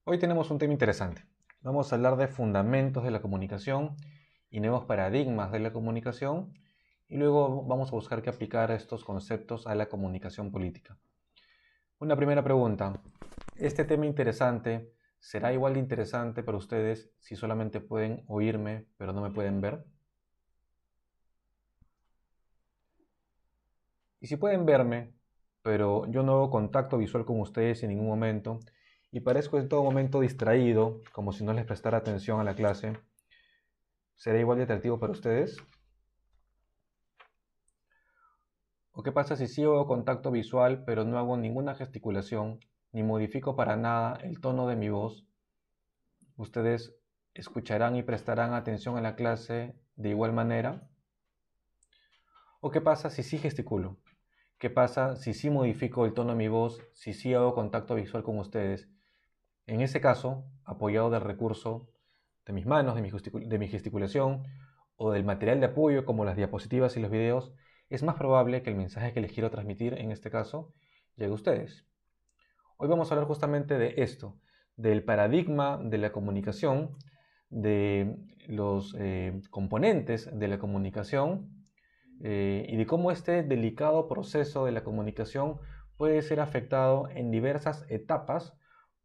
Hoy tenemos un tema interesante. Vamos a hablar de fundamentos de la comunicación y nuevos paradigmas de la comunicación y luego vamos a buscar qué aplicar estos conceptos a la comunicación política. Una primera pregunta. ¿Este tema interesante será igual de interesante para ustedes si solamente pueden oírme pero no me pueden ver? Y si pueden verme, pero yo no hago contacto visual con ustedes en ningún momento y parezco en todo momento distraído, como si no les prestara atención a la clase, ¿será igual de atractivo para ustedes? ¿O qué pasa si sí hago contacto visual, pero no hago ninguna gesticulación, ni modifico para nada el tono de mi voz? ¿Ustedes escucharán y prestarán atención a la clase de igual manera? ¿O qué pasa si sí gesticulo? ¿Qué pasa si sí modifico el tono de mi voz, si sí hago contacto visual con ustedes? En ese caso, apoyado del recurso de mis manos, de mi gesticulación o del material de apoyo como las diapositivas y los videos, es más probable que el mensaje que les quiero transmitir en este caso llegue a ustedes. Hoy vamos a hablar justamente de esto, del paradigma de la comunicación, de los componentes de la comunicación y de cómo este delicado proceso de la comunicación puede ser afectado en diversas etapas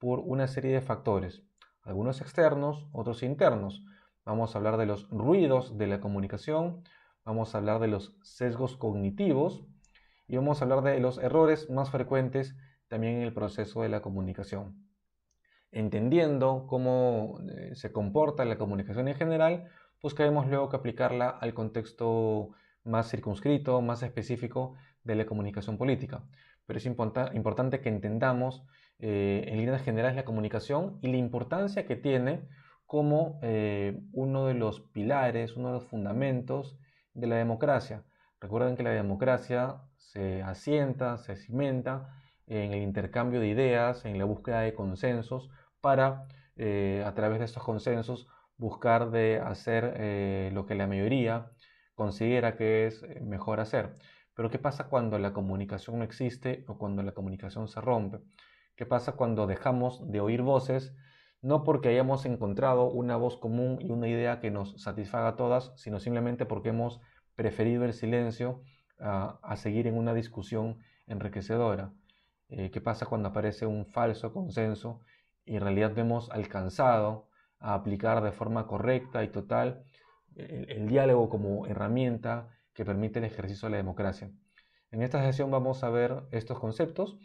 por una serie de factores, algunos externos, otros internos. Vamos a hablar de los ruidos de la comunicación, vamos a hablar de los sesgos cognitivos y vamos a hablar de los errores más frecuentes también en el proceso de la comunicación. Entendiendo cómo se comporta la comunicación en general, buscaremos luego que aplicarla al contexto más circunscrito, más específico de la comunicación política. Pero es importante que entendamos en líneas generales la comunicación y la importancia que tiene como uno de los pilares, uno de los fundamentos de la democracia. Recuerden que la democracia se asienta, se cimenta en el intercambio de ideas, en la búsqueda de consensos para, a través de estos consensos, buscar de hacer lo que la mayoría considera que es mejor hacer. Pero ¿qué pasa cuando la comunicación no existe o cuando la comunicación se rompe? ¿Qué pasa cuando dejamos de oír voces? No porque hayamos encontrado una voz común y una idea que nos satisfaga a todas, sino simplemente porque hemos preferido el silencio a seguir en una discusión enriquecedora. ¿Qué pasa cuando aparece un falso consenso y en realidad vemos alcanzado a aplicar de forma correcta y total el diálogo como herramienta que permite el ejercicio de la democracia? En esta sesión vamos a ver estos conceptos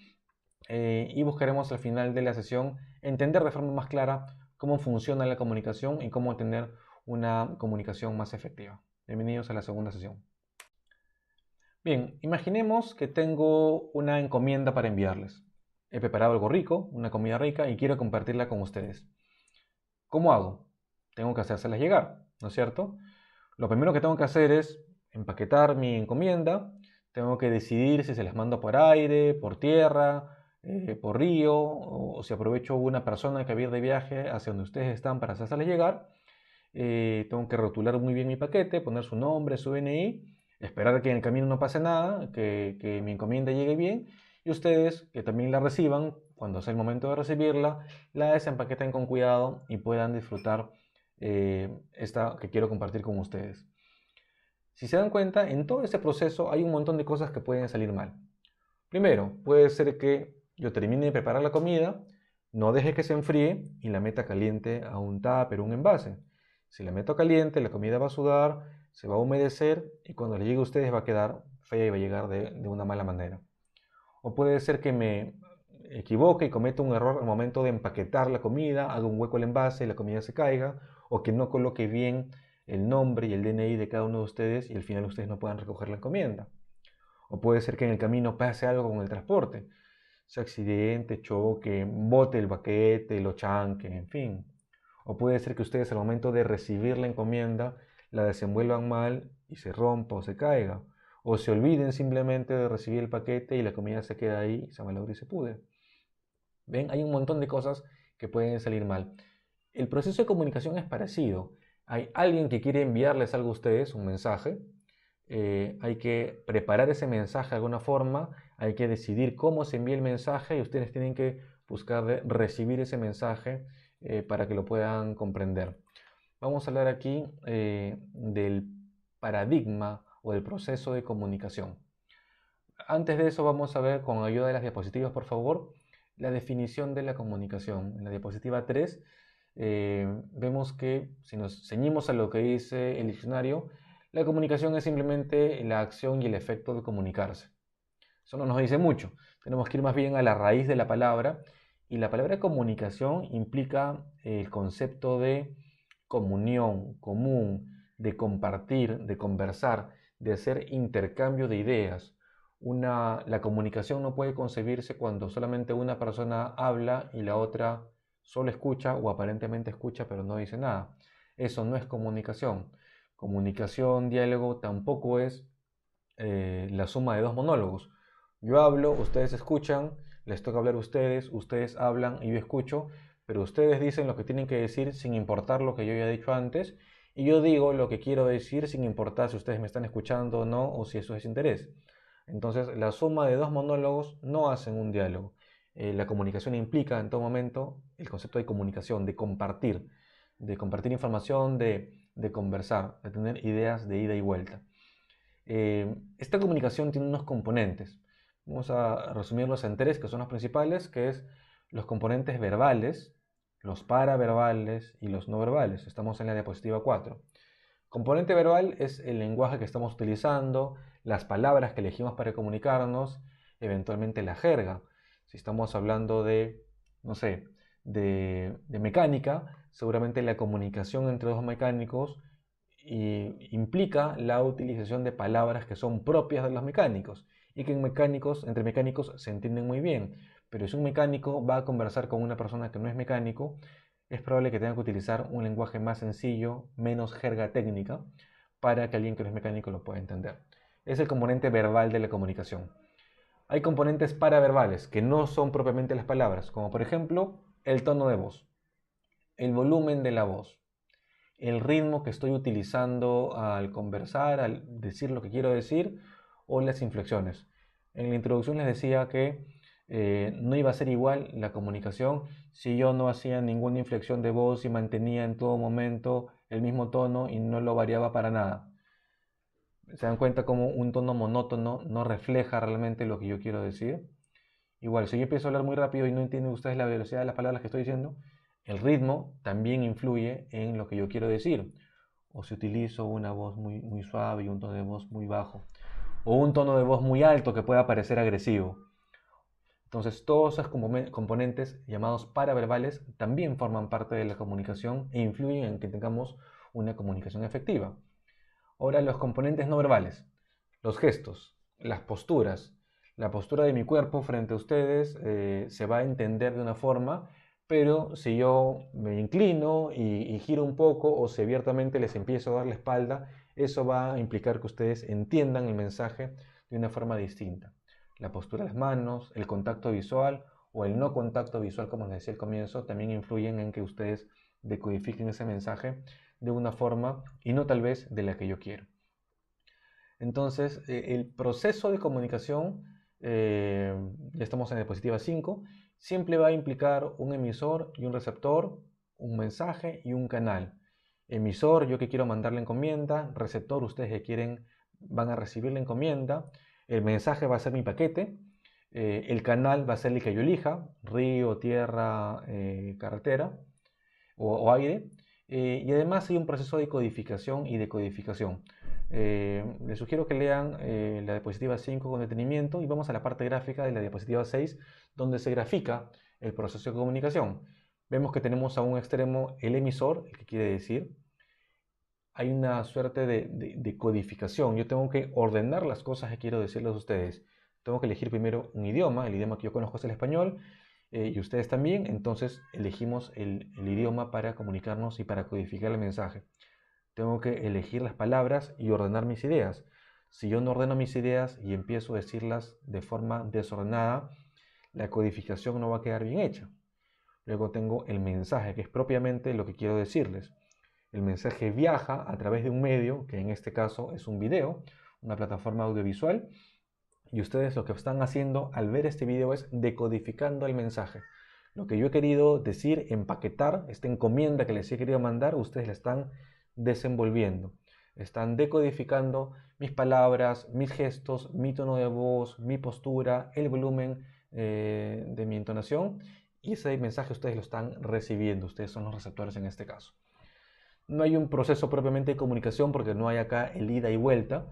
y buscaremos al final de la sesión entender de forma más clara cómo funciona la comunicación y cómo tener una comunicación más efectiva. Bienvenidos a la segunda sesión. Bien, imaginemos que tengo una encomienda para enviarles. He preparado algo rico, una comida rica, y quiero compartirla con ustedes. ¿Cómo hago? Tengo que hacérselas llegar, ¿no es cierto? Lo primero que tengo que hacer es empaquetar mi encomienda. Tengo que decidir si se las mando por aire, por tierra, por río, o si aprovecho una persona que va a ir de viaje hacia donde ustedes están para hacérselas llegar. Tengo que rotular muy bien mi paquete, poner su nombre, su DNI, esperar que en el camino no pase nada, que mi encomienda llegue bien y ustedes que también la reciban, cuando sea el momento de recibirla, la desempaqueten con cuidado y puedan disfrutar esta que quiero compartir con ustedes. Si se dan cuenta, en todo este proceso hay un montón de cosas que pueden salir mal. Primero, puede ser que yo termine de preparar la comida, no deje que se enfríe y la meta caliente a un tupper o un envase. Si la meto caliente, la comida va a sudar, se va a humedecer y cuando le llegue a ustedes va a quedar fea y va a llegar de una mala manera. O puede ser que me equivoque y cometa un error al momento de empaquetar la comida, haga un hueco al envase y la comida se caiga, o que no coloque bien el nombre y el DNI de cada uno de ustedes y al final ustedes no puedan recoger la encomienda. O puede ser que en el camino pase algo con el transporte, sea accidente, choque, bote el baquete, lo chanque, en fin. O puede ser que ustedes al momento de recibir la encomienda la desenvuelvan mal y se rompa o se caiga. O se olviden simplemente de recibir el paquete y la comida se queda ahí, se malogre y se pude. ¿Ven? Hay un montón de cosas que pueden salir mal. El proceso de comunicación es parecido. Hay alguien que quiere enviarles algo a ustedes, un mensaje. Hay que preparar ese mensaje de alguna forma, hay que decidir cómo se envía el mensaje y ustedes tienen que buscar de recibir ese mensaje para que lo puedan comprender. Vamos a hablar aquí del paradigma o del proceso de comunicación. Antes de eso vamos a ver con ayuda de las diapositivas, por favor, la definición de la comunicación. En la diapositiva 3 vemos que si nos ceñimos a lo que dice el diccionario, la comunicación es simplemente la acción y el efecto de comunicarse. Eso no nos dice mucho. Tenemos que ir más bien a la raíz de la palabra. Y la palabra comunicación implica el concepto de comunión, común, de compartir, de conversar, de hacer intercambio de ideas. La comunicación no puede concebirse cuando solamente una persona habla y la otra solo escucha o aparentemente escucha pero no dice nada. Eso no es comunicación. Comunicación, diálogo tampoco es la suma de dos monólogos. Yo hablo, ustedes escuchan, les toca hablar a ustedes, ustedes hablan y yo escucho, pero ustedes dicen lo que tienen que decir sin importar lo que yo haya dicho antes, y yo digo lo que quiero decir sin importar si ustedes me están escuchando o no, o si eso es interés. Entonces, la suma de dos monólogos no hacen un diálogo. La comunicación implica en todo momento el concepto de comunicación, de compartir información, de conversar, de tener ideas de ida y vuelta. Esta comunicación tiene unos componentes. Vamos a resumirlos en tres, que son los principales, que es los componentes verbales, los paraverbales y los no verbales. Estamos en la diapositiva 4. Componente verbal es el lenguaje que estamos utilizando, las palabras que elegimos para comunicarnos, eventualmente la jerga. Si estamos hablando de, no sé, de mecánica, seguramente la comunicación entre dos mecánicos implica la utilización de palabras que son propias de los mecánicos y que entre mecánicos se entienden muy bien. Pero si un mecánico va a conversar con una persona que no es mecánico, es probable que tenga que utilizar un lenguaje más sencillo, menos jerga técnica, para que alguien que no es mecánico lo pueda entender. Es el componente verbal de la comunicación. Hay componentes paraverbales que no son propiamente las palabras, como por ejemplo el tono de voz, el volumen de la voz, el ritmo que estoy utilizando al conversar, al decir lo que quiero decir, o las inflexiones. En la introducción les decía que no iba a ser igual la comunicación si yo no hacía ninguna inflexión de voz y mantenía en todo momento el mismo tono y no lo variaba para nada. ¿Se dan cuenta cómo un tono monótono no refleja realmente lo que yo quiero decir? Igual, si yo empiezo a hablar muy rápido y no entienden ustedes la velocidad de las palabras que estoy diciendo, el ritmo también influye en lo que yo quiero decir. O si utilizo una voz muy suave y un tono de voz muy bajo. O un tono de voz muy alto que pueda parecer agresivo. Entonces, todos esos componentes llamados paraverbales también forman parte de la comunicación e influyen en que tengamos una comunicación efectiva. Ahora, los componentes no verbales, los gestos, las posturas. La postura de mi cuerpo frente a ustedes se va a entender de una forma, pero si yo me inclino y giro un poco o si abiertamente les empiezo a dar la espalda, eso va a implicar que ustedes entiendan el mensaje de una forma distinta. La postura de las manos, el contacto visual o el no contacto visual, como les decía al comienzo, también influyen en que ustedes decodifiquen ese mensaje de una forma y no tal vez de la que yo quiero. Entonces, el proceso de comunicación, ya estamos en la diapositiva 5, siempre va a implicar un emisor y un receptor, un mensaje y un canal. Emisor, yo que quiero mandar la encomienda; receptor, ustedes que van a recibir la encomienda; el mensaje va a ser mi paquete; el canal va a ser el que yo elija, río, tierra, carretera o aire. Y además hay un proceso de codificación y decodificación. Les sugiero que lean la diapositiva 5 con detenimiento y vamos a la parte gráfica de la diapositiva 6, donde se grafica el proceso de comunicación. Vemos que tenemos a un extremo el emisor, el que quiere decir. Hay una suerte de codificación. Yo tengo que ordenar las cosas que quiero decirles a ustedes. Tengo que elegir primero un idioma. El idioma que yo conozco es el español, y ustedes también. Entonces elegimos el idioma para comunicarnos y para codificar el mensaje. Tengo que elegir las palabras y ordenar mis ideas. Si yo no ordeno mis ideas y empiezo a decirlas de forma desordenada, la codificación no va a quedar bien hecha. Luego tengo el mensaje, que es propiamente lo que quiero decirles. El mensaje viaja a través de un medio, que en este caso es un video, una plataforma audiovisual, y ustedes lo que están haciendo al ver este video es decodificando el mensaje. Lo que yo he querido decir, empaquetar, esta encomienda que les he querido mandar, ustedes la están desenvolviendo. Están decodificando mis palabras, mis gestos, mi tono de voz, mi postura, el volumen de mi entonación, y ese mensaje ustedes lo están recibiendo. Ustedes son los receptores en este caso. No hay un proceso propiamente de comunicación porque no hay acá el ida y vuelta,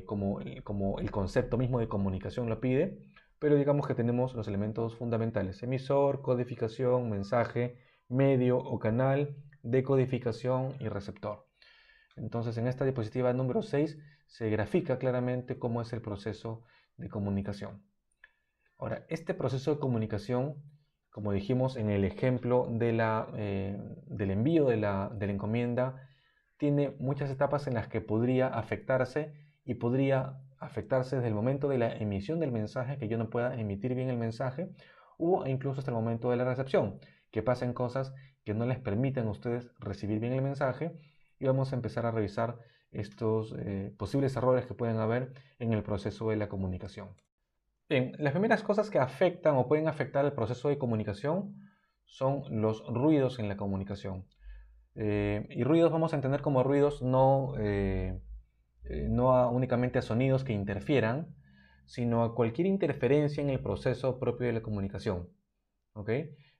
como el concepto mismo de comunicación lo pide, pero digamos que tenemos los elementos fundamentales: emisor, codificación, mensaje, medio o canal, decodificación y receptor. Entonces, en esta diapositiva número 6 se grafica claramente cómo es el proceso de comunicación. Ahora, este proceso de comunicación, como dijimos en el ejemplo del envío de la encomienda, tiene muchas etapas en las que podría afectarse, y podría afectarse desde el momento de la emisión del mensaje, que yo no pueda emitir bien el mensaje, o incluso hasta el momento de la recepción, que pasen cosas que no les permitan a ustedes recibir bien el mensaje, y vamos a empezar a revisar estos posibles errores que pueden haber en el proceso de la comunicación. Bien, las primeras cosas que afectan o pueden afectar el proceso de comunicación son los ruidos en la comunicación. Y ruidos vamos a entender como ruidos no únicamente a sonidos que interfieran, sino a cualquier interferencia en el proceso propio de la comunicación. ¿Ok?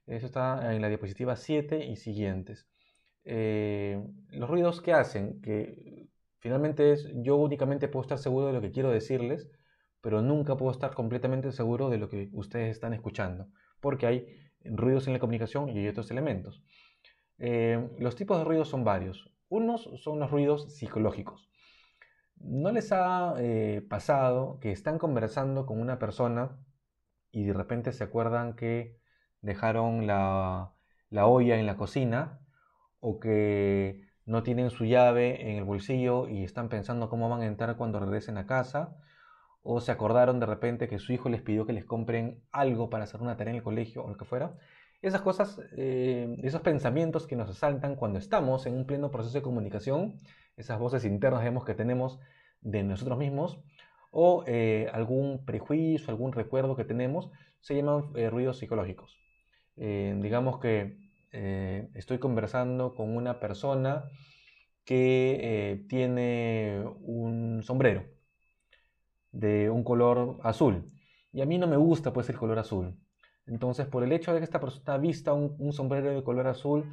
Eso está en la diapositiva 7 y siguientes. Los ruidos que hacen, que finalmente yo únicamente puedo estar seguro de lo que quiero decirles, pero nunca puedo estar completamente seguro de lo que ustedes están escuchando, porque hay ruidos en la comunicación y hay otros elementos. Los tipos de ruidos son varios. Unos son los ruidos psicológicos. ¿No les ha pasado que están conversando con una persona y de repente se acuerdan que dejaron la olla en la cocina, o que no tienen su llave en el bolsillo y están pensando cómo van a entrar cuando regresen a casa? ¿O se acordaron de repente que su hijo les pidió que les compren algo para hacer una tarea en el colegio o lo que fuera? Esas cosas, esos pensamientos que nos asaltan cuando estamos en un pleno proceso de comunicación, esas voces internas, vemos, que tenemos de nosotros mismos, o algún prejuicio, algún recuerdo que tenemos, se llaman ruidos psicológicos. Digamos que estoy conversando con una persona que tiene un sombrero de un color azul, y a mí no me gusta pues el color azul. Entonces, por el hecho de que esta persona vista un sombrero de color azul,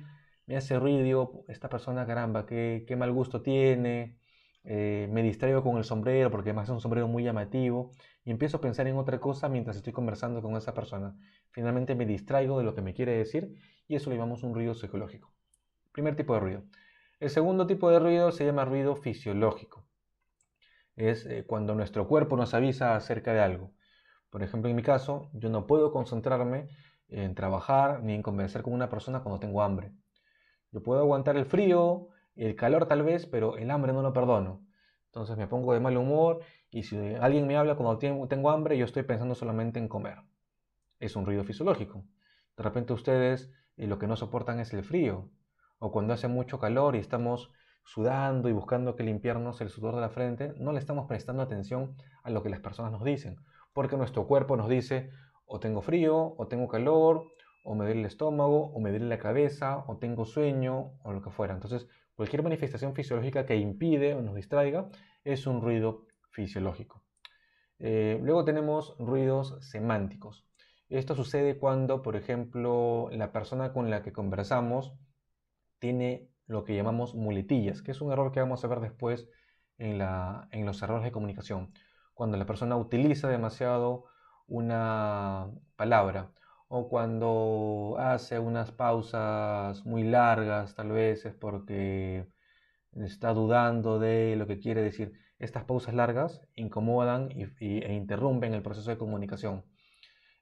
me hace ruido. Digo, esta persona, caramba, qué mal gusto tiene. Me distraigo con el sombrero porque además es un sombrero muy llamativo, y empiezo a pensar en otra cosa mientras estoy conversando con esa persona. Finalmente me distraigo de lo que me quiere decir, y eso lo llamamos un ruido psicológico. Primer tipo de ruido. El segundo tipo de ruido se llama ruido fisiológico. Es cuando nuestro cuerpo nos avisa acerca de algo. Por ejemplo, en mi caso, yo no puedo concentrarme en trabajar ni en conversar con una persona cuando tengo hambre. Yo puedo aguantar el frío, el calor tal vez, pero el hambre no lo perdono. Entonces me pongo de mal humor, y si alguien me habla cuando tengo hambre, yo estoy pensando solamente en comer. Es un ruido fisiológico. De repente ustedes lo que no soportan es el frío, o cuando hace mucho calor y estamos sudando y buscando que limpiarnos el sudor de la frente, no le estamos prestando atención a lo que las personas nos dicen, porque nuestro cuerpo nos dice: o tengo frío, o tengo calor, o me duele el estómago, o me duele la cabeza, o tengo sueño, o lo que fuera. Entonces, cualquier manifestación fisiológica que impide o nos distraiga es un ruido fisiológico. Luego tenemos ruidos semánticos. Esto sucede cuando, por ejemplo, la persona con la que conversamos tiene lo que llamamos muletillas, que es un error que vamos a ver después en los errores de comunicación. Cuando la persona utiliza demasiado una palabra, o cuando hace unas pausas muy largas, tal vez es porque está dudando de lo que quiere decir. Estas pausas largas incomodan e interrumpen el proceso de comunicación.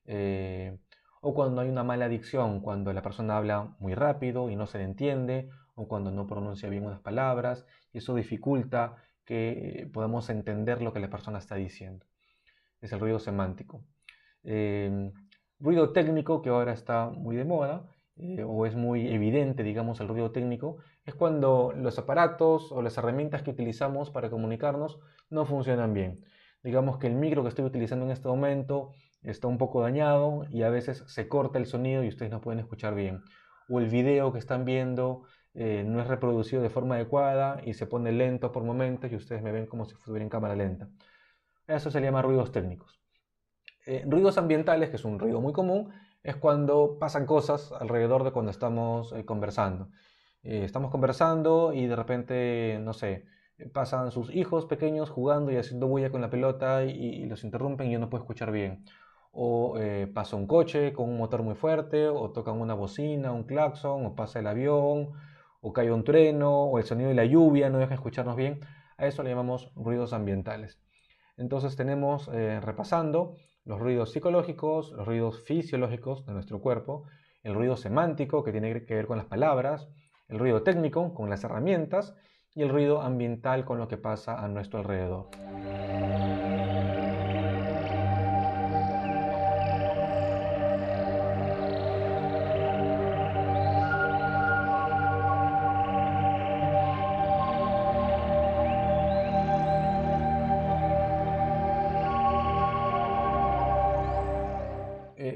Eh, o cuando hay una mala dicción, cuando la persona habla muy rápido y no se le entiende, o cuando no pronuncia bien unas palabras, y eso dificulta que podamos entender lo que la persona está diciendo. Es el ruido semántico. Eh, Ruido técnico, que ahora está muy de moda, o es muy evidente, digamos, el ruido técnico, es cuando los aparatos o las herramientas que utilizamos para comunicarnos no funcionan bien. Digamos que el micro que estoy utilizando en este momento está un poco dañado y a veces se corta el sonido y ustedes no pueden escuchar bien. O el video que están viendo no es reproducido de forma adecuada y se pone lento por momentos y ustedes me ven como si estuviera en cámara lenta. Eso se llama ruidos técnicos. Ruidos ambientales, que es un ruido muy común, es cuando pasan cosas alrededor de cuando estamos conversando. Estamos conversando y de repente, no sé, pasan sus hijos pequeños jugando y haciendo bulla con la pelota y los interrumpen y yo no puedo escuchar bien. O pasa un coche con un motor muy fuerte, o tocan una bocina, un claxon, o pasa el avión, o cae un trueno, o el sonido de la lluvia no deja escucharnos bien. A eso le llamamos ruidos ambientales. Entonces tenemos, repasando, los ruidos psicológicos, los ruidos fisiológicos de nuestro cuerpo, el ruido semántico que tiene que ver con las palabras, el ruido técnico con las herramientas y el ruido ambiental con lo que pasa a nuestro alrededor.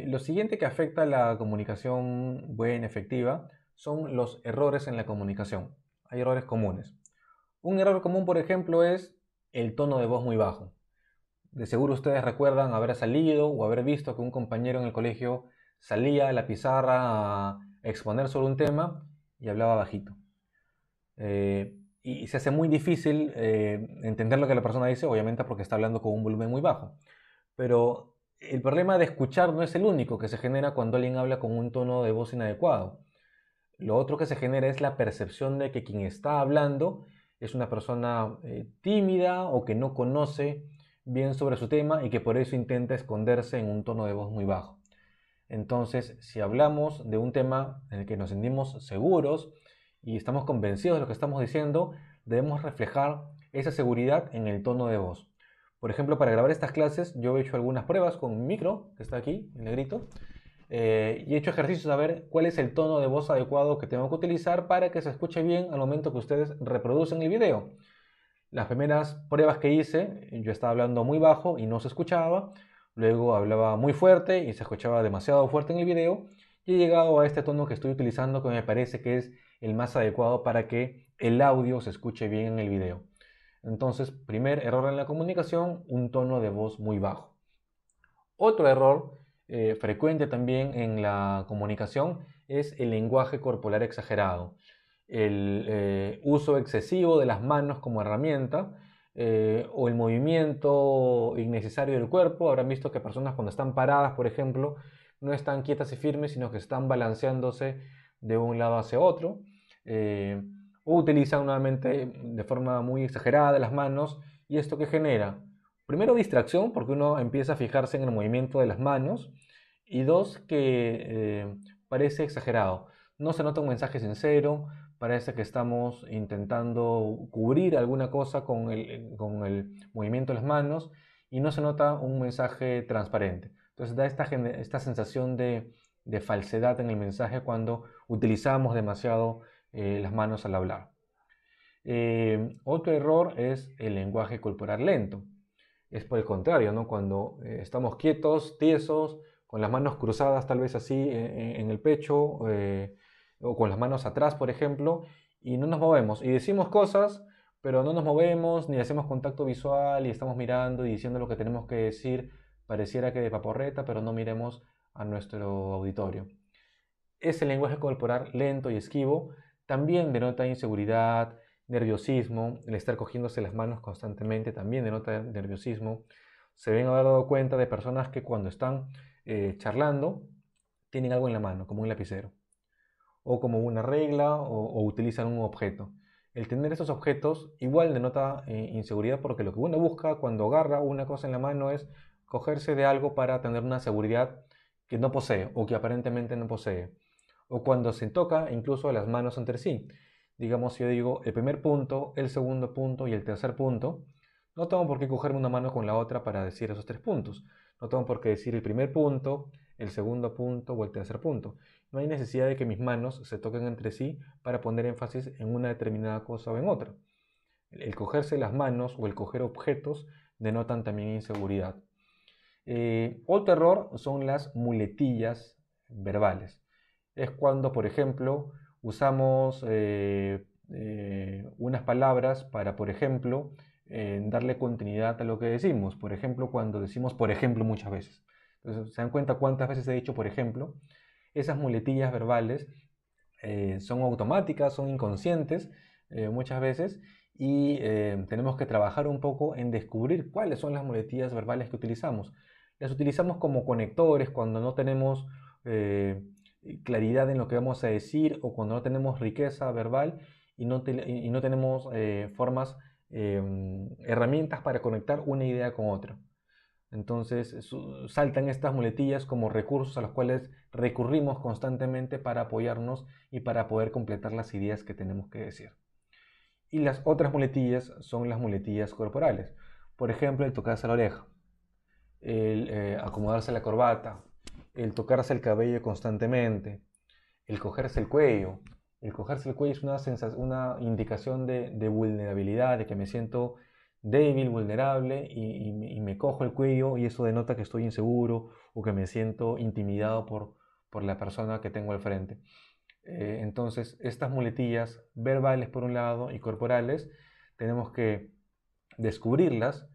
Lo siguiente que afecta a la comunicación buena, efectiva, son los errores en la comunicación. Hay errores comunes. Un error común, por ejemplo, es el tono de voz muy bajo. De seguro ustedes recuerdan haber salido o haber visto que un compañero en el colegio salía a la pizarra a exponer sobre un tema y hablaba bajito. Y se hace muy difícil entender lo que la persona dice, obviamente porque está hablando con un volumen muy bajo. Pero el problema de escuchar no es el único que se genera cuando alguien habla con un tono de voz inadecuado. Lo otro que se genera es la percepción de que quien está hablando es una persona tímida o que no conoce bien sobre su tema y que por eso intenta esconderse en un tono de voz muy bajo. Entonces, si hablamos de un tema en el que nos sentimos seguros y estamos convencidos de lo que estamos diciendo, debemos reflejar esa seguridad en el tono de voz. Por ejemplo, para grabar estas clases, yo he hecho algunas pruebas con mi micro, que está aquí, en negrito, y he hecho ejercicios a ver cuál es el tono de voz adecuado que tengo que utilizar para que se escuche bien al momento que ustedes reproducen el video. Las primeras pruebas que hice, yo estaba hablando muy bajo y no se escuchaba, luego hablaba muy fuerte y se escuchaba demasiado fuerte en el video, y he llegado a este tono que estoy utilizando que me parece que es el más adecuado para que el audio se escuche bien en el video. Entonces, primer error en la comunicación, un tono de voz muy bajo. Otro error frecuente también en la comunicación es el lenguaje corporal exagerado, el uso excesivo de las manos como herramienta o el movimiento innecesario del cuerpo. Habrán visto que personas cuando están paradas, por ejemplo, no están quietas y firmes, sino que están balanceándose de un lado hacia otro. O utilizan nuevamente de forma muy exagerada las manos. ¿Y esto qué genera? Primero, distracción, porque uno empieza a fijarse en el movimiento de las manos. Y dos, que parece exagerado. No se nota un mensaje sincero, parece que estamos intentando cubrir alguna cosa con el movimiento de las manos y no se nota un mensaje transparente. Entonces da esta sensación de falsedad en el mensaje cuando utilizamos demasiado las manos al hablar. Otro error es el lenguaje corporal lento. Es por el contrario, ¿no? Cuando estamos quietos, tiesos, con las manos cruzadas tal vez así en el pecho o con las manos atrás, por ejemplo, y no nos movemos. Y decimos cosas, pero no nos movemos ni hacemos contacto visual y estamos mirando y diciendo lo que tenemos que decir. Pareciera que de paporreta, pero no miremos a nuestro auditorio. Ese lenguaje corporal lento y esquivo también denota inseguridad, nerviosismo. El estar cogiéndose las manos constantemente también denota nerviosismo. Se deben haber dado cuenta de personas que cuando están charlando tienen algo en la mano, como un lapicero, o como una regla, o utilizan un objeto. El tener esos objetos igual denota inseguridad, porque lo que uno busca cuando agarra una cosa en la mano es cogerse de algo para tener una seguridad que no posee o que aparentemente no posee. O cuando se toca incluso las manos entre sí. Digamos, si yo digo el primer punto, el segundo punto y el tercer punto, no tengo por qué cogerme una mano con la otra para decir esos tres puntos. No tengo por qué decir el primer punto, el segundo punto o el tercer punto. No hay necesidad de que mis manos se toquen entre sí para poner énfasis en una determinada cosa o en otra. El cogerse las manos o el coger objetos denotan también inseguridad. Otro error son las muletillas verbales. Es cuando, por ejemplo, usamos unas palabras para, por ejemplo, darle continuidad a lo que decimos. Por ejemplo, cuando decimos por ejemplo muchas veces. Entonces, ¿se dan cuenta cuántas veces he dicho por ejemplo? Esas muletillas verbales son automáticas, son inconscientes muchas veces y tenemos que trabajar un poco en descubrir cuáles son las muletillas verbales que utilizamos. Las utilizamos como conectores cuando no tenemos claridad en lo que vamos a decir o cuando no tenemos riqueza verbal y no tenemos herramientas para conectar una idea con otra. Entonces saltan estas muletillas como recursos a los cuales recurrimos constantemente para apoyarnos y para poder completar las ideas que tenemos que decir. Y las otras muletillas son las muletillas corporales. Por ejemplo, el tocarse la oreja, el acomodarse la corbata, el tocarse el cabello constantemente, el cogerse el cuello. El cogerse el cuello es una indicación de vulnerabilidad, de que me siento débil, vulnerable y me cojo el cuello y eso denota que estoy inseguro o que me siento intimidado por la persona que tengo al frente. Entonces, estas muletillas verbales por un lado y corporales, tenemos que descubrirlas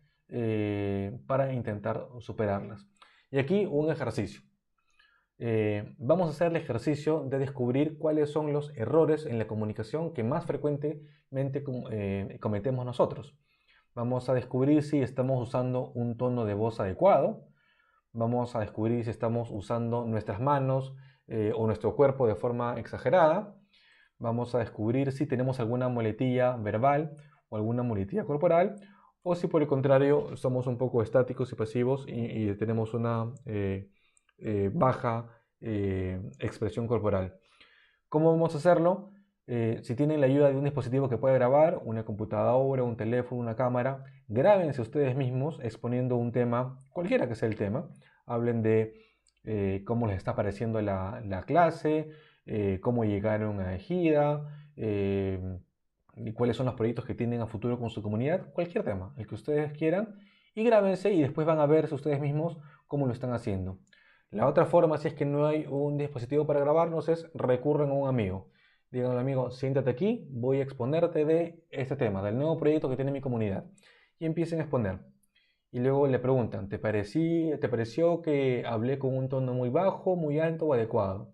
para intentar superarlas. Y aquí un ejercicio. Vamos a hacer el ejercicio de descubrir cuáles son los errores en la comunicación que más frecuentemente cometemos nosotros. Vamos a descubrir si estamos usando un tono de voz adecuado. Vamos a descubrir si estamos usando nuestras manos o nuestro cuerpo de forma exagerada. Vamos a descubrir si tenemos alguna muletilla verbal o alguna muletilla corporal, o si por el contrario somos un poco estáticos y pasivos y tenemos una baja expresión corporal. ¿Cómo vamos a hacerlo? Si tienen la ayuda de un dispositivo que pueda grabar, una computadora, un teléfono, una cámara, grábense ustedes mismos exponiendo un tema, cualquiera que sea el tema. Hablen de cómo les está pareciendo la clase, cómo llegaron a Ejida, y cuáles son los proyectos que tienen a futuro con su comunidad, cualquier tema, el que ustedes quieran, y grábense y después van a ver ustedes mismos cómo lo están haciendo. La otra forma, si es que no hay un dispositivo para grabarnos, es recurren a un amigo. Digan al amigo, siéntate aquí, voy a exponerte de este tema, del nuevo proyecto que tiene mi comunidad. Y empiecen a exponer. Y luego le preguntan, ¿te pareció que hablé con un tono muy bajo, muy alto o adecuado?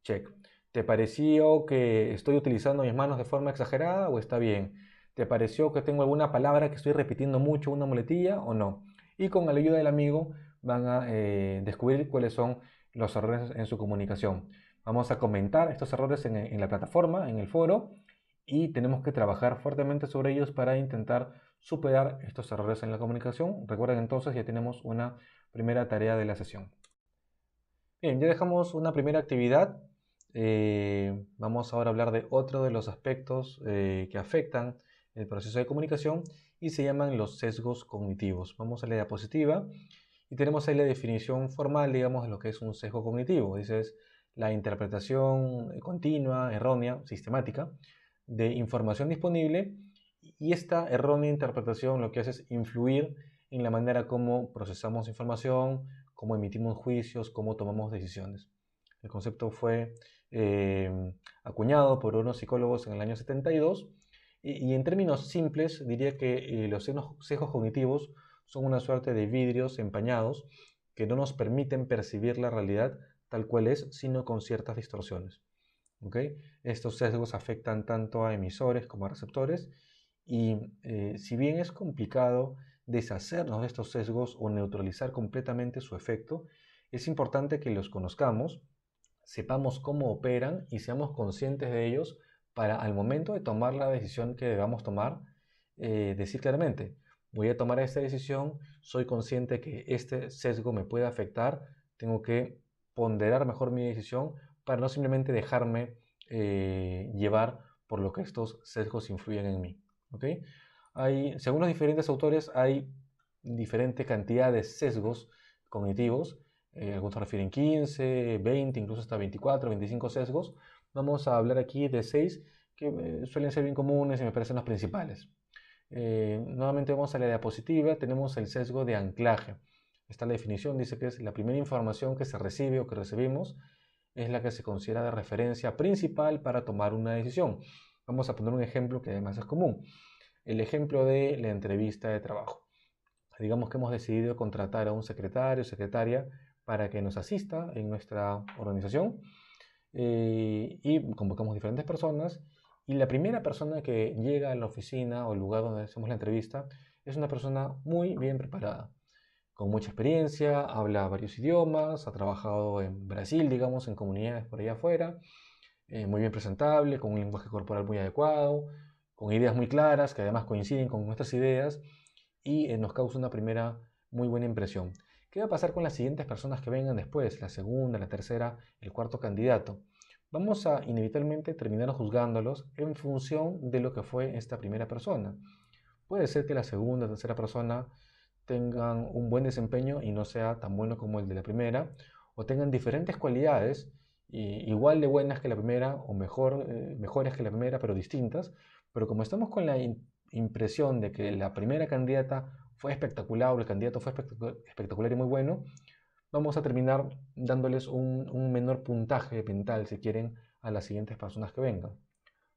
Check. ¿Te pareció que estoy utilizando mis manos de forma exagerada o está bien? ¿Te pareció que tengo alguna palabra que estoy repitiendo mucho, una muletilla o no? Y con la ayuda del amigo van a descubrir cuáles son los errores en su comunicación. Vamos a comentar estos errores en la plataforma, en el foro, y tenemos que trabajar fuertemente sobre ellos para intentar superar estos errores en la comunicación. Recuerden entonces, ya tenemos una primera tarea de la sesión. Bien, ya dejamos una primera actividad. Vamos ahora a hablar de otro de los aspectos que afectan el proceso de comunicación y se llaman los sesgos cognitivos. Vamos a la diapositiva y tenemos ahí la definición formal, digamos, de lo que es un sesgo cognitivo. Dice, es la interpretación continua, errónea, sistemática de información disponible, y esta errónea interpretación lo que hace es influir en la manera como procesamos información, cómo emitimos juicios, cómo tomamos decisiones. El concepto fue acuñado por unos psicólogos en el año 72 y en términos simples diría que los sesgos cognitivos son una suerte de vidrios empañados que no nos permiten percibir la realidad tal cual es, sino con ciertas distorsiones. ¿Okay? Estos sesgos afectan tanto a emisores como a receptores y si bien es complicado deshacernos de estos sesgos o neutralizar completamente su efecto, es importante que los conozcamos, sepamos cómo operan y seamos conscientes de ellos para al momento de tomar la decisión que debamos tomar, decir claramente, voy a tomar esta decisión, soy consciente que este sesgo me puede afectar, tengo que ponderar mejor mi decisión para no simplemente dejarme llevar por lo que estos sesgos influyen en mí. ¿Okay? Según los diferentes autores, hay diferente cantidad de sesgos cognitivos. Algunos refieren 15, 20, incluso hasta 24, 25 sesgos. Vamos a hablar aquí de 6 que suelen ser bien comunes y me parecen los principales. Nuevamente vamos a la diapositiva, tenemos el sesgo de anclaje. está la definición, dice que es la primera información que se recibe o que recibimos, es la que se considera de referencia principal para tomar una decisión. Vamos a poner un ejemplo que además es común. El ejemplo de la entrevista de trabajo. Digamos que hemos decidido contratar a un secretario o secretaria para que nos asista en nuestra organización y convocamos diferentes personas y la primera persona que llega a la oficina o el lugar donde hacemos la entrevista es una persona muy bien preparada, con mucha experiencia, habla varios idiomas, ha trabajado en Brasil, digamos, en comunidades por allá afuera, muy bien presentable, con un lenguaje corporal muy adecuado, con ideas muy claras que además coinciden con nuestras ideas y nos causa una primera muy buena impresión. ¿Qué va a pasar con las siguientes personas que vengan después? La segunda, la tercera, el cuarto candidato. Vamos a inevitablemente terminar juzgándolos en función de lo que fue esta primera persona. Puede ser que la segunda o tercera persona tengan un buen desempeño y no sea tan bueno como el de la primera, o tengan diferentes cualidades, igual de buenas que la primera o mejores que la primera, pero distintas. Pero como estamos con la impresión de que la primera candidata fue espectacular o el candidato fue espectacular y muy bueno, vamos a terminar dándoles un menor puntaje mental, si quieren, a las siguientes personas que vengan.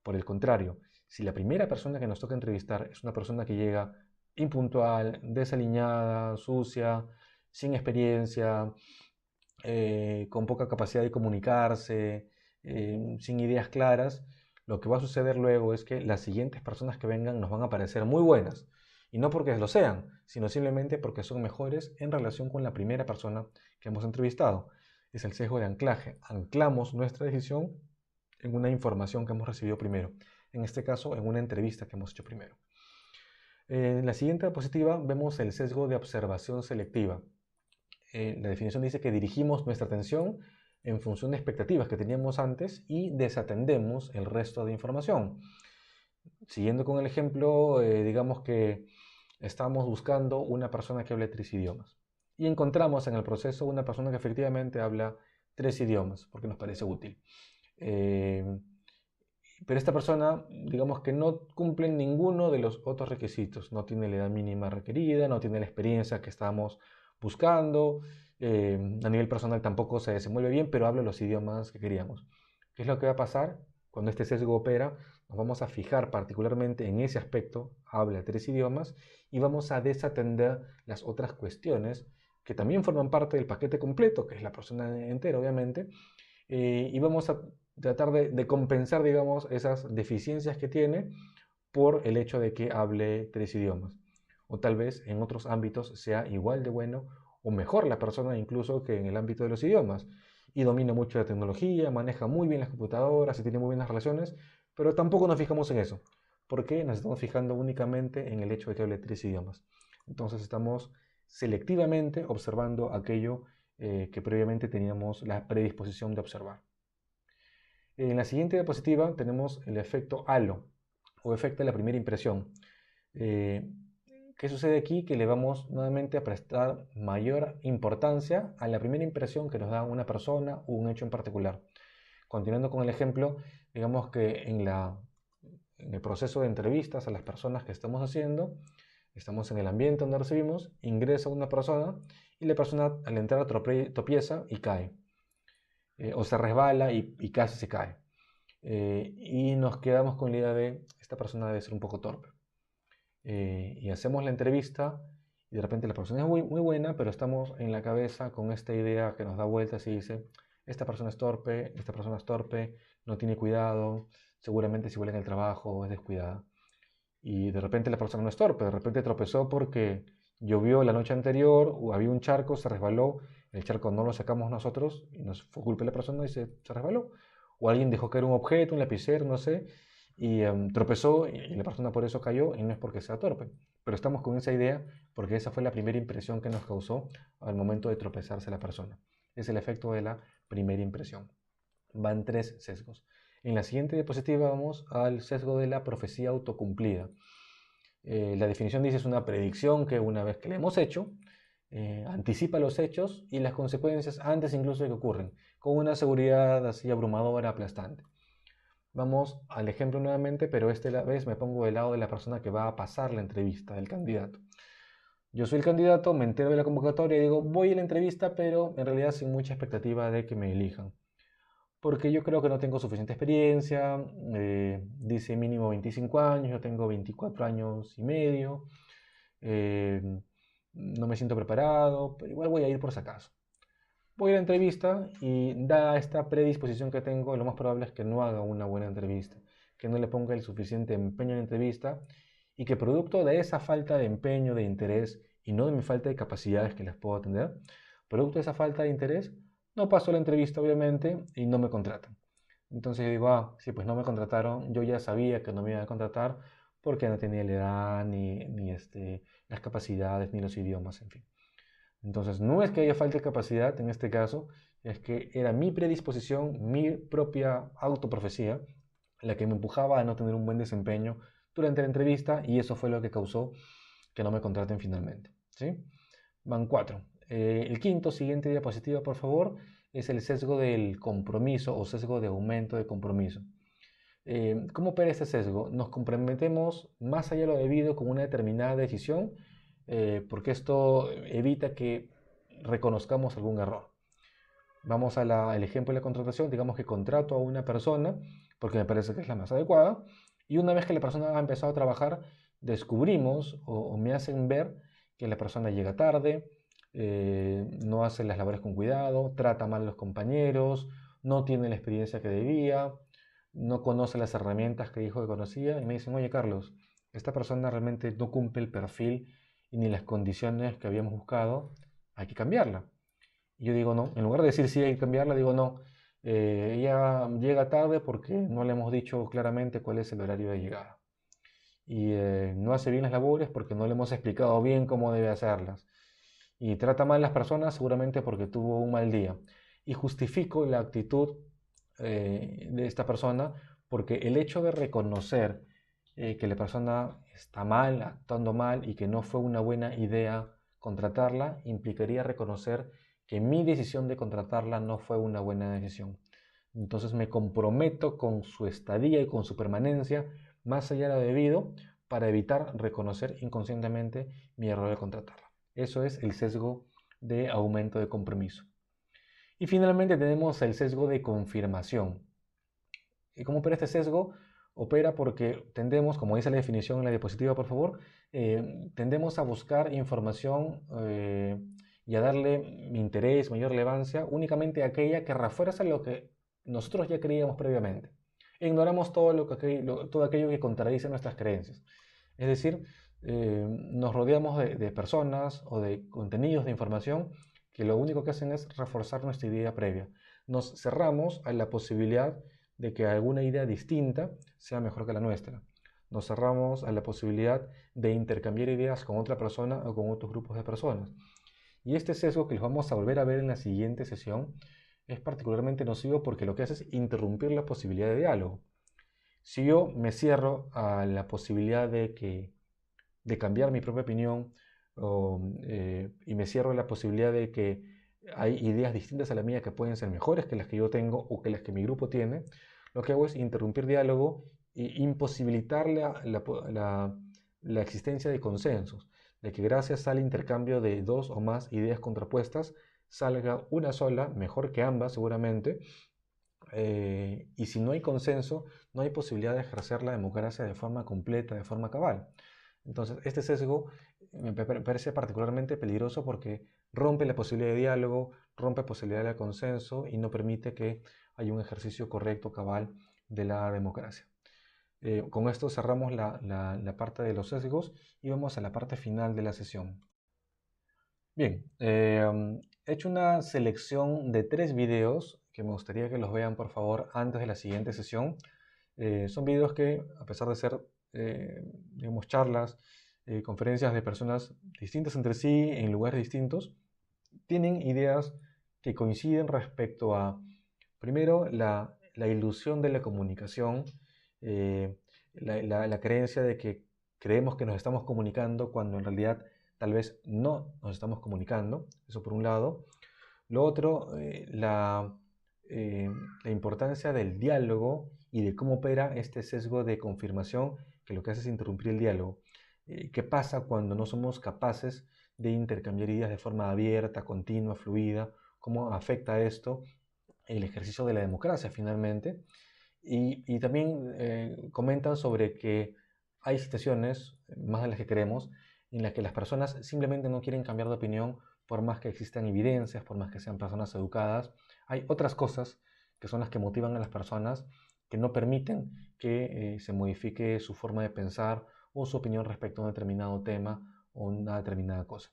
Por el contrario, si la primera persona que nos toca entrevistar es una persona que llega impuntual, desaliñada, sucia, sin experiencia, con poca capacidad de comunicarse, sin ideas claras, lo que va a suceder luego es que las siguientes personas que vengan nos van a parecer muy buenas. Y no porque lo sean, sino simplemente porque son mejores en relación con la primera persona que hemos entrevistado. Es el sesgo de anclaje. Anclamos nuestra decisión en una información que hemos recibido primero. En este caso, en una entrevista que hemos hecho primero. En la siguiente diapositiva vemos el sesgo de observación selectiva. La definición dice que dirigimos nuestra atención en función de expectativas que teníamos antes y desatendemos el resto de información. Siguiendo con el ejemplo, digamos que estamos buscando una persona que hable 3 idiomas y encontramos en el proceso una persona que efectivamente habla 3 idiomas porque nos parece útil. Pero esta persona, digamos que no cumple ninguno de los otros requisitos. No tiene la edad mínima requerida, no tiene la experiencia que estamos buscando. A nivel personal tampoco se desenvuelve bien, pero habla los idiomas que queríamos. ¿Qué es lo que va a pasar? Cuando este sesgo opera, nos vamos a fijar particularmente en ese aspecto, habla 3 idiomas, y vamos a desatender las otras cuestiones que también forman parte del paquete completo, que es la persona entera, obviamente, y vamos a tratar de compensar, digamos, esas deficiencias que tiene por el hecho de que hable 3 idiomas. O tal vez en otros ámbitos sea igual de bueno o mejor la persona incluso que en el ámbito de los idiomas. Y domina mucho la tecnología, maneja muy bien las computadoras y tiene muy buenas relaciones, pero tampoco nos fijamos en eso, porque nos estamos fijando únicamente en el hecho de que hable 3 idiomas. Entonces estamos selectivamente observando aquello que previamente teníamos la predisposición de observar. En la siguiente diapositiva tenemos el efecto halo o efecto de la primera impresión. ¿Qué sucede aquí? Que le vamos nuevamente a prestar mayor importancia a la primera impresión que nos da una persona o un hecho en particular. Continuando con el ejemplo, digamos que en el proceso de entrevistas a las personas que estamos haciendo, estamos en el ambiente donde recibimos, ingresa una persona y la persona al entrar tropieza y cae. O se resbala y casi se cae. Y nos quedamos con la idea de esta persona debe ser un poco torpe. Y hacemos la entrevista y de repente la persona es muy, muy buena, pero estamos en la cabeza con esta idea que nos da vueltas y dice, esta persona es torpe, no tiene cuidado, seguramente si vuelve en el trabajo es descuidada. Y de repente la persona no es torpe, de repente tropezó porque llovió la noche anterior o había un charco, se resbaló, el charco no lo sacamos nosotros y nos fue culpa de la persona y se resbaló. O alguien dejó caer un objeto, un lapicero, no sé, y tropezó y la persona por eso cayó y no es porque sea torpe. Pero estamos con esa idea porque esa fue la primera impresión que nos causó al momento de tropezarse la persona. Es el efecto de la primera impresión. Van 3 sesgos. En la siguiente diapositiva vamos al sesgo de la profecía autocumplida. La definición dice es una predicción que una vez que la hemos hecho, anticipa los hechos y las consecuencias antes incluso de que ocurren, con una seguridad así abrumadora, aplastante. Vamos al ejemplo nuevamente, pero esta vez me pongo del lado de la persona que va a pasar la entrevista, del candidato. Yo soy el candidato, me entero de la convocatoria y digo, voy a la entrevista, pero en realidad sin mucha expectativa de que me elijan. Porque yo creo que no tengo suficiente experiencia, dice mínimo 25 años, yo tengo 24 años y medio, eh, no me siento preparado, pero igual voy a ir por si acaso. Voy a la entrevista y dada esta predisposición que tengo, lo más probable es que no haga una buena entrevista, que no le ponga el suficiente empeño en la entrevista y que producto de esa falta de empeño, de interés y no de mi falta de capacidades que les puedo atender, producto de esa falta de interés, no pasó la entrevista obviamente y no me contratan. Entonces yo digo, sí, pues no me contrataron, yo ya sabía que no me iban a contratar porque no tenía la edad, ni las capacidades, ni los idiomas, en fin. Entonces, no es que haya falta de capacidad en este caso, es que era mi predisposición, mi propia autoprofecía, la que me empujaba a no tener un buen desempeño durante la entrevista y eso fue lo que causó que no me contraten finalmente. ¿Sí? Van cuatro. El quinto, siguiente diapositiva, por favor, es el sesgo del compromiso o sesgo de aumento de compromiso. ¿Cómo opera este sesgo? Nos comprometemos más allá de lo debido con una determinada decisión, porque esto evita que reconozcamos algún error. Vamos al ejemplo de la contratación, digamos que contrato a una persona, porque me parece que es la más adecuada, y una vez que la persona ha empezado a trabajar, descubrimos o me hacen ver que la persona llega tarde, no hace las labores con cuidado, trata mal a los compañeros, no tiene la experiencia que debía, no conoce las herramientas que dijo que conocía, y me dicen, oye Carlos, esta persona realmente no cumple el perfil y ni las condiciones que habíamos buscado, hay que cambiarla. Y yo digo, no, en lugar de decir sí hay que cambiarla, digo, no, ella llega tarde porque no le hemos dicho claramente cuál es el horario de llegada. Y no hace bien las labores porque no le hemos explicado bien cómo debe hacerlas. Y trata mal a las personas seguramente porque tuvo un mal día. Y justifico la actitud de esta persona porque el hecho de reconocer que la persona está mal, actuando mal y que no fue una buena idea contratarla, implicaría reconocer que mi decisión de contratarla no fue una buena decisión. Entonces me comprometo con su estadía y con su permanencia más allá de lo debido para evitar reconocer inconscientemente mi error de contratarla. Eso es el sesgo de aumento de compromiso. Y finalmente tenemos el sesgo de confirmación. ¿Y cómo opera este sesgo? Opera porque tendemos, como dice la definición en la diapositiva, por favor, tendemos a buscar información y a darle interés, mayor relevancia únicamente a aquella que refuerza lo que nosotros ya creíamos previamente. Ignoramos todo aquello que contradice nuestras creencias. Es decir, nos rodeamos de personas o de contenidos de información que lo único que hacen es reforzar nuestra idea previa. Nos cerramos a la posibilidad de que alguna idea distinta sea mejor que la nuestra. Nos cerramos a la posibilidad de intercambiar ideas con otra persona o con otros grupos de personas. Y este sesgo que los vamos a volver a ver en la siguiente sesión es particularmente nocivo porque lo que hace es interrumpir la posibilidad de diálogo. Si yo me cierro a la posibilidad de cambiar mi propia opinión y me cierro a la posibilidad de que hay ideas distintas a la mía que pueden ser mejores que las que yo tengo o que las que mi grupo tiene, lo que hago es interrumpir diálogo e imposibilitar la existencia de consensos, de que gracias al intercambio de dos o más ideas contrapuestas salga una sola, mejor que ambas seguramente, y si no hay consenso, no hay posibilidad de ejercer la democracia de forma completa, de forma cabal. Entonces, este sesgo me parece particularmente peligroso porque rompe la posibilidad de diálogo, rompe la posibilidad de consenso y no permite que haya un ejercicio correcto, cabal de la democracia. Con esto cerramos la parte de los sesgos y vamos a la parte final de la sesión. Bien, he hecho una selección de 3 videos que me gustaría que los vean por favor antes de la siguiente sesión. Son videos que, a pesar de ser, digamos, charlas, conferencias de personas distintas entre sí, en lugares distintos, tienen ideas que coinciden respecto a, primero, la ilusión de la comunicación, eh, la creencia de que creemos que nos estamos comunicando cuando en realidad tal vez no nos estamos comunicando, eso por un lado. Lo otro, la importancia del diálogo y de cómo opera este sesgo de confirmación que lo que hace es interrumpir el diálogo. ¿Qué pasa cuando no somos capaces de intercambiar ideas de forma abierta, continua, fluida, cómo afecta esto el ejercicio de la democracia finalmente. Y también comentan sobre que hay situaciones, más de las que creemos, en las que las personas simplemente no quieren cambiar de opinión por más que existan evidencias, por más que sean personas educadas. Hay otras cosas que son las que motivan a las personas que no permiten que se modifique su forma de pensar o su opinión respecto a un determinado tema o una determinada cosa.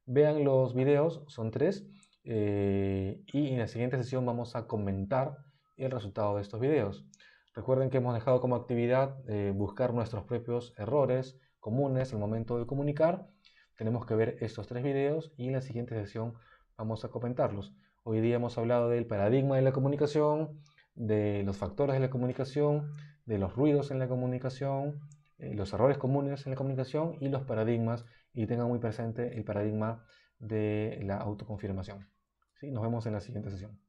Vean los videos, son 3, y en la siguiente sesión vamos a comentar el resultado de estos videos. Recuerden que hemos dejado como actividad buscar nuestros propios errores comunes al momento de comunicar. Tenemos que ver estos 3 videos y en la siguiente sesión vamos a comentarlos. Hoy día hemos hablado del paradigma de la comunicación, de los factores de la comunicación, de los ruidos en la comunicación, los errores comunes en la comunicación y los paradigmas, y tengan muy presente el paradigma de la autoconfirmación. ¿Sí? Nos vemos en la siguiente sesión.